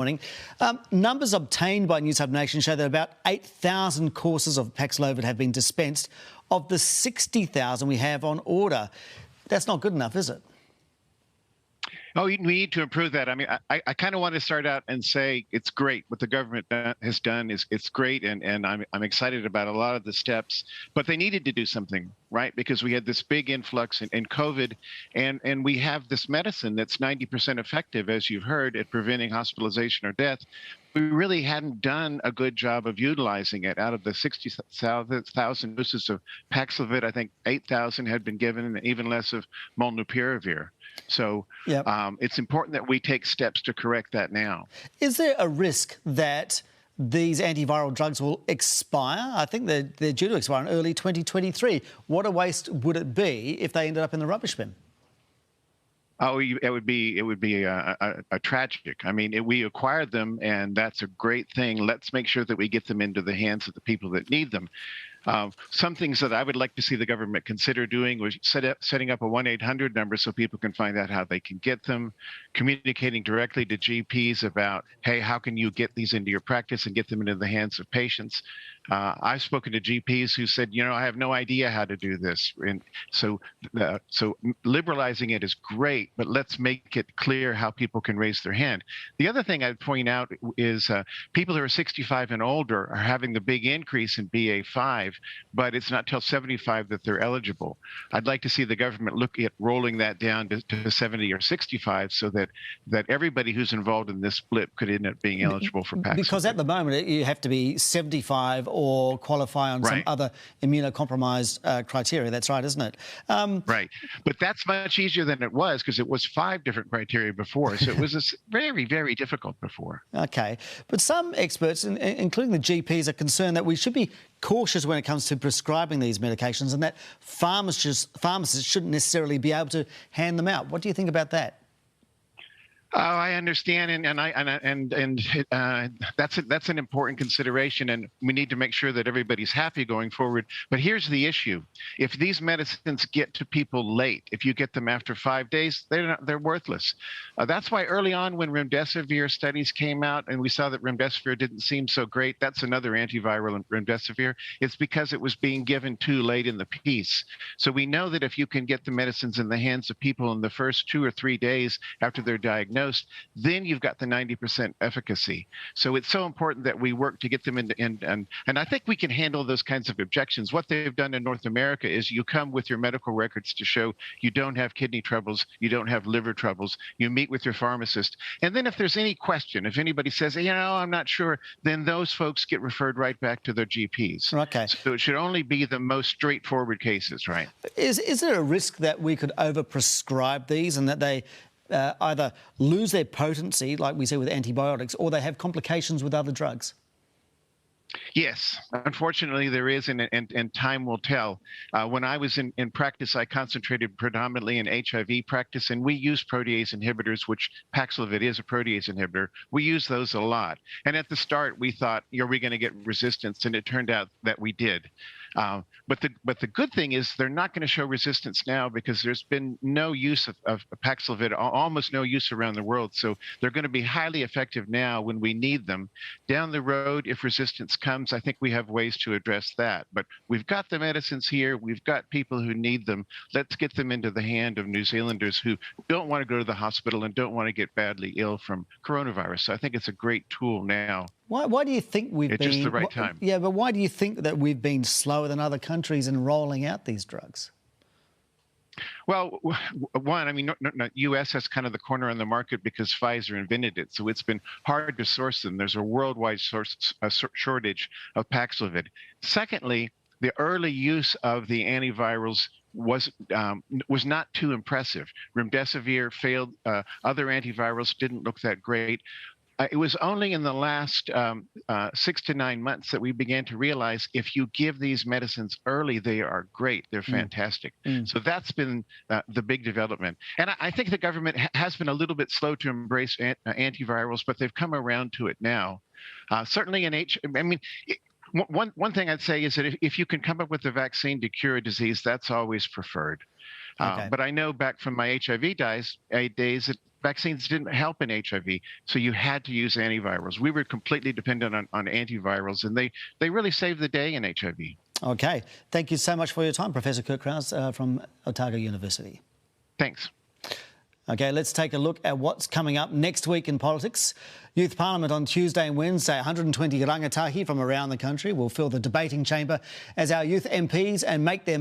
Morning. Numbers obtained by Newshub Nation show that about 8,000 courses of Paxlovid have been dispensed of the 60,000 we have on order. That's not good enough, is it? Oh, we need to improve that. I mean, I kind of want to start out and say it's great what the government has done. It's great, and I'm excited about a lot of the steps. But they needed to do something, right? Because we had this big influx in COVID, and we have this medicine that's 90% effective, as you've heard, at preventing hospitalization or death. We really hadn't done a good job of utilizing it. Out of the 60,000 doses of Paxlovid, I think 8,000 had been given, and even less of molnupiravir. So it's important that we take steps to correct that now. Is there a risk that these antiviral drugs will expire? I think they're due to expire in early 2023. What a waste would it be if they ended up in the rubbish bin? Oh, it would be a tragic. I mean, we acquired them, and that's a great thing. Let's make sure that we get them into the hands of the people that need them. Some things that I would like to see the government consider doing was setting up a 1-800 number so people can find out how they can get them, communicating directly to GPs about, hey, how can you get these into your practice and get them into the hands of patients? I've spoken to GPs who said, you know, I have no idea how to do this. And so liberalizing it is great, but let's make it clear how people can raise their hand. The other thing I'd point out is people who are 65 and older are having the big increase in BA5, but it's not till 75 that they're eligible. I'd like to see the government look at rolling that down to 70 or 65 so that everybody who's involved in this split could end up being eligible for Paxlovid. Because at the moment, you have to be 75 or qualify on some other immunocompromised criteria. That's right, isn't it? Right. But that's much easier than it was because it was 5 different criteria before. So it was very, very difficult before. OK. But some experts, including the GPs, are concerned that we should be cautious when it comes to prescribing these medications and that pharmacists shouldn't necessarily be able to hand them out. What do you think about that? Oh, I understand, and that's an important consideration, and we need to make sure that everybody's happy going forward. But here's the issue: if these medicines get to people late, if you get them after 5 days, they're worthless. That's why early on, when remdesivir studies came out, and we saw that remdesivir didn't seem so great, that's another antiviral, remdesivir. It's because it was being given too late in the piece. So we know that if you can get the medicines in the hands of people in the first 2 or 3 days after they're diagnosed, then you've got the 90% efficacy. So it's so important that we work to get them into, and I think we can handle those kinds of objections. What they've done in North America is you come with your medical records to show you don't have kidney troubles, you don't have liver troubles, you meet with your pharmacist. And then if there's any question, if anybody says, you know, I'm not sure, then those folks get referred right back to their GPs. Okay. So it should only be the most straightforward cases, right? Is there a risk that we could overprescribe these and that they either lose their potency, like we see with antibiotics, or they have complications with other drugs? Yes, unfortunately there is, and time will tell. When I was in practice, I concentrated predominantly in HIV practice, and we use protease inhibitors, which Paxlovid is a protease inhibitor. We use those a lot. And at the start, we thought, are we going to get resistance? And it turned out that we did. But the good thing is they're not going to show resistance now because there's been no use of Paxlovid, almost no use around the world. So they're going to be highly effective now when we need them. Down the road, if resistance comes, I think we have ways to address that. But we've got the medicines here. We've got people who need them. Let's get them into the hand of New Zealanders who don't want to go to the hospital and don't want to get badly ill from coronavirus. So I think it's a great tool now. Why do you think we've been... It's just the right time. Yeah, but why do you think that we've been slower than other countries in rolling out these drugs? Well, one, I mean, U.S. has kind of the corner on the market because Pfizer invented it, so it's been hard to source them. There's a worldwide shortage of Paxlovid. Secondly, the early use of the antivirals was not too impressive. Remdesivir failed. Other antivirals didn't look that great. It was only in the last 6 to 9 months that we began to realize if you give these medicines early, they are great. They're fantastic. So that's been the big development. And I think the government has been a little bit slow to embrace antivirals, but they've come around to it now. Certainly one thing I'd say is that if you can come up with a vaccine to cure a disease, that's always preferred. Okay. But I know back from my HIV days that Vaccines didn't help in HIV, so you had to use antivirals. We were completely dependent on antivirals, and they really saved the day in HIV. OK. Thank you so much for your time, Professor Kurt Krause from Otago University. Thanks. OK, let's take a look at what's coming up next week in politics. Youth Parliament on Tuesday and Wednesday. 120 rangatahi from around the country will fill the debating chamber as our youth MPs and make their